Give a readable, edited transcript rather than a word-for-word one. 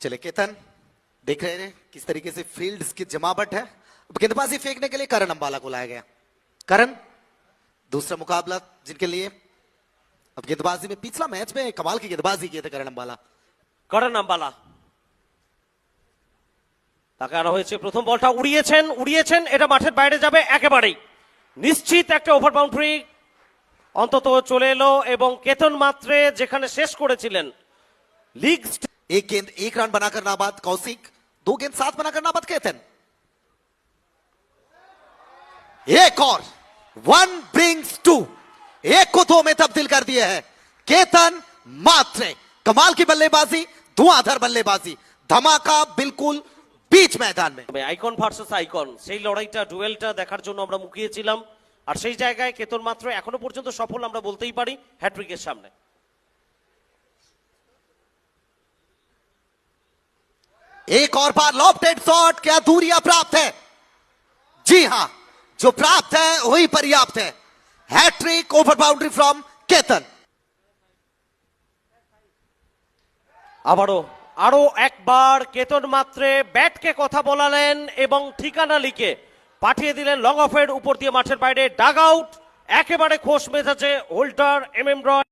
चले केतन, देख रहे हैं किस तरीके से फील्ड की जमावट है। अब गेंदबाजी फेंकने के लिए करण अंबाला को लाया गया। करण दूसरा मुकाबला जिनके लिए अब गेंदबाजी में पिछला मैच में कमाल की गेंदबाजी किए थे करण अंबाला। করেন আম্বালা তাকে আনা হয়েছে, প্রথম বলটা উড়িয়েছেন, এটা মাঠের বাইরে যাবে একেবারেই নিশ্চিত একটা ওভার বাউন্ডারি অন্তত চলে এলো এবং কেতন মাত্রে যেখানে শেষ করেছিলেন লিগ। एक गेंद एक रन बनाकर नाबाद कौशिक, दो गेंद सात बनाकर नाबाद केतन। एक और वन ब्रिंग्स टू, एक को दो में तब्दील कर दिया है केतन मात्रे। कमाल की बल्लेबाजी, धुआंधार बल्लेबाजी, धमाका बिल्कुल बीच मैदान में। আইকন ভার্সেস আইকন সেই লড়াইটা ডুয়েলটা দেখার জন্য আমরা মুখিয়েছিলাম, আর সেই জায়গায় কেতন মাত্র এখনো পর্যন্ত সফল আমরা বলতেই পারি হ্যাট্রিকের সামনে। एक और बार लॉफ्टेड शॉट, क्या दूरियां प्राप्त है? जी हां, जो प्राप्त है वही पर्याप्त है। Hattrick over boundary from Ketan. আরো একবার কেতন মাত্রে ব্যাটকে কথা বলালেন এবং ঠিকানা লিখে পাঠিয়ে দিলেন লং অফের উপর দিয়ে মাঠের বাইরে ডাগ আউট। একেবারে খোশ মেজাজে হোল্ডার এম এম রয়।